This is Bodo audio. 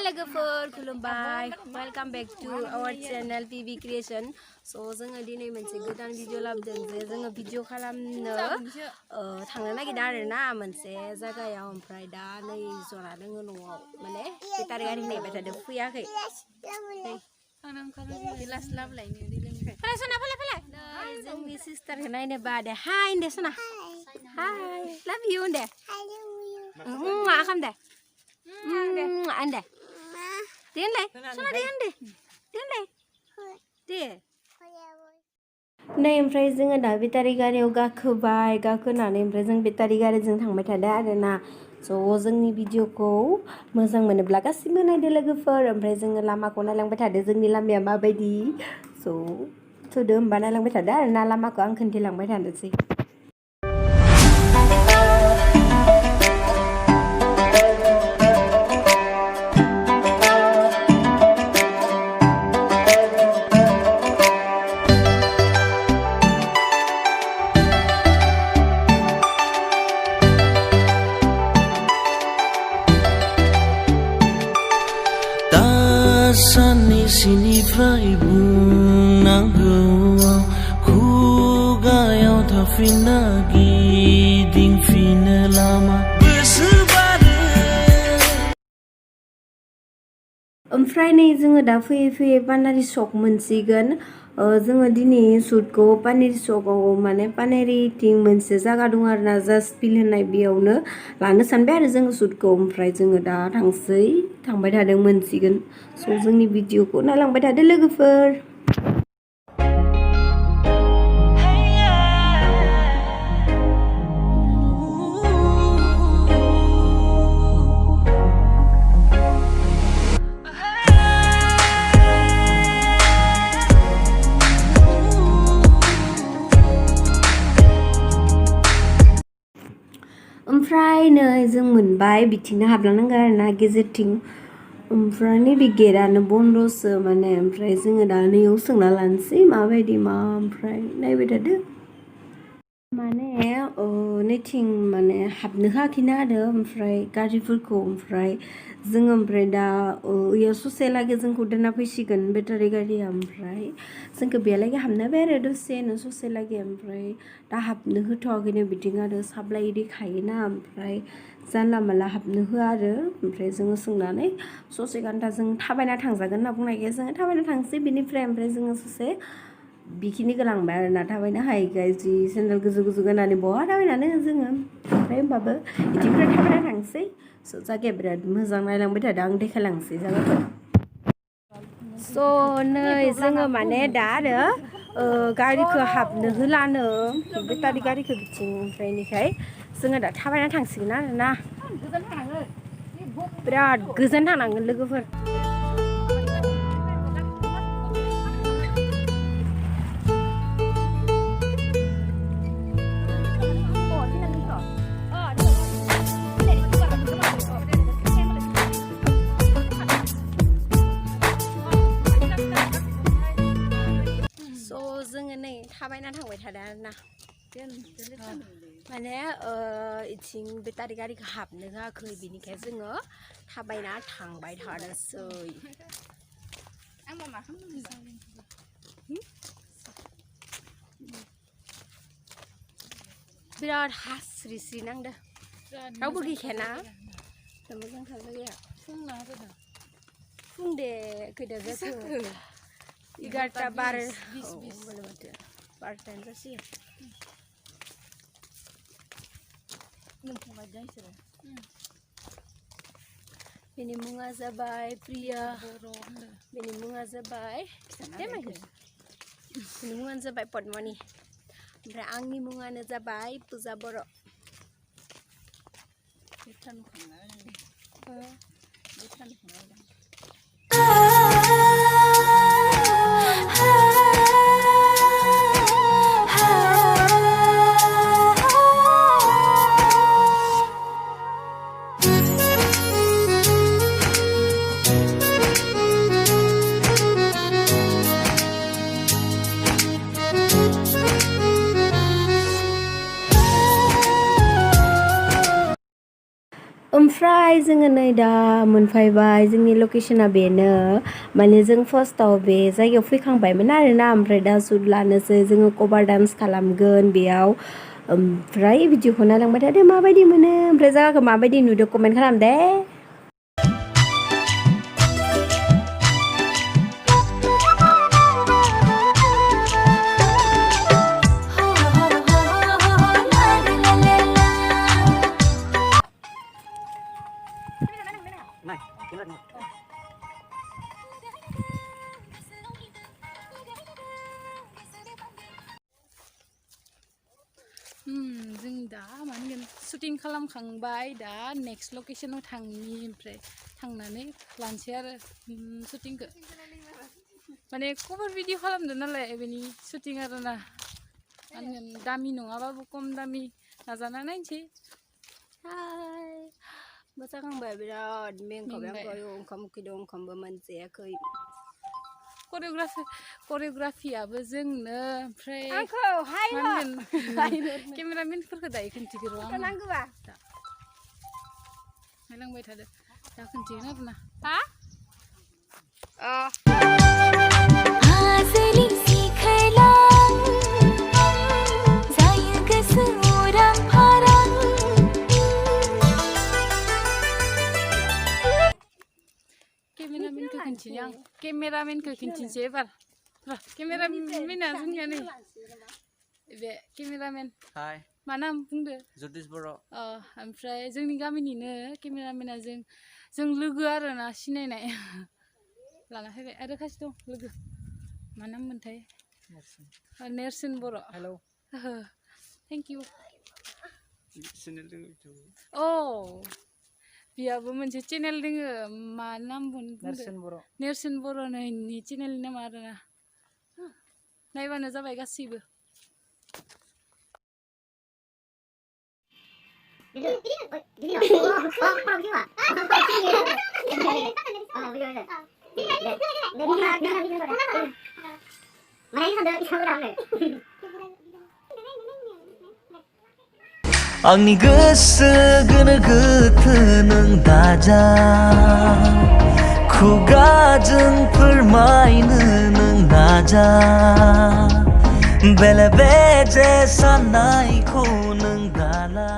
लोगोफोर खुलुमबाय welcome back to our channel PV creation सो जोङो दिनै मोनसे गोदान भिडिअ लाबोदों जे जोङो भिडिअ खालामनो थांनो नागिरदों आरोना मोनसे जायगायाव ओमफ्राय दा नै जना दोङो न'आव माने बेटारि गारि नेबाय थादों फैयाखै जोंनि सिस्टारखौ नायनो बादे हाय होनदे सना हाय लाभ इउ होनदे मा खालामदे ande deh sana deh ande deh नै ओमफ्राय जोङो दा बेटारि गारियाव गाखोनानै ओमफ्राय जों बेटारि गारिजों थांबाय थादों आरोना स' जोंनि भिडिअखौ मोजां मोनोब्ला गासिबो नायदो लोगोफोर ओमफ्राय जोङो लामाखौ नायलांबाय थादों जोंनि लामाया माबायदि स' थोदो होमबा नायलांबाय थादों आरोना लामाखौ आं खोन्थिलांबाय थानोसै Sinifrai bunanggo kugayaw tafina giding fina lama bersebare ओमफ्राय नै जोङो दा फैयै पानेरि सक मोनसिगोन जोङो दिनै सुटखौ पानेरि सकाव माने पानेरिथिं मोनसे जायगा दं आरोना जास्ट फिल होननाय बेयावनो लानो सानबाय आरो जोङो सुटखौ ओमफ्राय जोङो दा थांबाय थादों मोनसिगोन स' जोंनि भिडिअखौ नायलांबाय थादो लोगोफोर ओमफ्राय नै जों मोनबाय बिथिंनो हाबलांनांगौ आरोना गेजेरथिं ओमफ्राय नैबे गेटआनो बन्दसो माने ओमफ्राय जोङो दा नैयाव सोंना लानोसै माबायदि मा ओमफ्राय नायबाय थादो माने नैथिं माने हाबनो होआखैना आरो ओमफ्राय गारिफोरखौ ओमफ्राय जोङो ओमफ्राय दा इयाव ससे लागै जोंखौ दोनना फैसिगोन बेटारि गारिया ओमफ्राय जोंखौ बेयावलागै हाबनो होबाय आरो दसेनो ससे लागै ओमफ्राय दा हाबनो होथ'वाखैनो बिथिं आरो साप्लाय देखायोना ओमफ्राय जानला मानला हाबनो होआ आरो ओमफ्राय जोङो सोंनानै ससे घन्टा जों थाबायना थांजागोन होनना बुंनायखाय जोङो थाबायना थांसै बिनिफ्राय ओमफ्राय जोङो ससे बिखिनिखौ लांबाय आरोना थाबायनो हायैखाय जि सेन्देल गोजौ गाननानै बहा थाबायनानै जोङो ओमफ्राय होमबाबो बिथिंनिफ्राय थाबायना थांसै स' जायगाया बिराद मोजां नायलांबाय थादों आं देखायलांसै जायगाखौ स' नै जोङो माने दा आरो गारिखौ हाबनो होलानो बेटारि गारिखौ बिथिं ओमफ्रायनिखाय जोङो दा थाबायना थांसिगोन आरोना बिराद गोजान थांनांगोन लोगोफोर जोङो नै थाबायना थांबाय थादों आरोना माने इथिं बेटारि गारिखौ हाबनो होआखै बिनिखाय जोङो थाबायना थांबाय थानोसै बिराद हास्रिस्रि नांदो रावबो गैखायाना मोजांथार जायगाया फुं दे खैथा जाखो 11टा 12 बार'टायानो जासिगोन बेनि मुङा जाबाय प्रिया बेनि मुङा जाबाय बेनि मुङानो जाबाय पद्मनि ओमफ्राय आंनि मुङानो जाबाय पुजा बर' ओमफ्राय जोङो नै दा मोनफैबाय जोंनि लकेसना बेनो माने जों फार्स्टआव बे जायगायाव फैखांबायमोन आरोना ओमफ्राय दा सुट लानोसै जोङो कभार डान्स खालामगोन बेयाव ओमफ्राय भिडिअखौ नायलांबाय थादो माबायदि मोनो ओमफ्राय जायगाखौ माबायदि नुदों कमेन्ट खालाम दे जों दा माने शुटिं खालामखांबाय दा नेक्स्ट लकेसनाव थांनि ओमफ्राय थांनानै लानोसै आरो शुटिंखौ माने कभार भिडिअ खालामदों नालाय बेनि शुटिं आरोना माने दामि नङाबाबो खम दामि नाजाना नायनोसै हाय मोसाखांबाय बिराद मेंखाबाय आंखौ ओंखाम उखैदों ओंखामबो मोनजायाखै करिय'ग्राफियाबो जोंनो ओमफ्राय आंखौ हाय केमेरामेनफोरखौ दायो खोन्थिगोर' आं नांगौबा नायलांबाय थादो दा खोन्थिगोन आरोना केमेरामेनखौ खिन्थिनोसै एबार केमेरामेना जोंनिया नै बे केमेरामेन मा नाम बुंदो जतिस बर' ओमफ्राय जोंनि गामिनिनो केमेरामेना जों लोगो आरोना सिनायनाय लाना फैबाय आरो खासे दं लोगो मा नाम मोनथाय नेरसोन बर' हेलौ थेंक इउ बियाबो मोनसे चेनेल दोङो मा नाम बुंदो नेरसोन बर'नि चेनेलनि नामा आरोना नायबानो जाबाय गासैबो आंनि गोसो गोनो गोथो नों दाजा खुगाजों फोरमायनो नों नाजा बेले बेजे साननायखौ नों दाला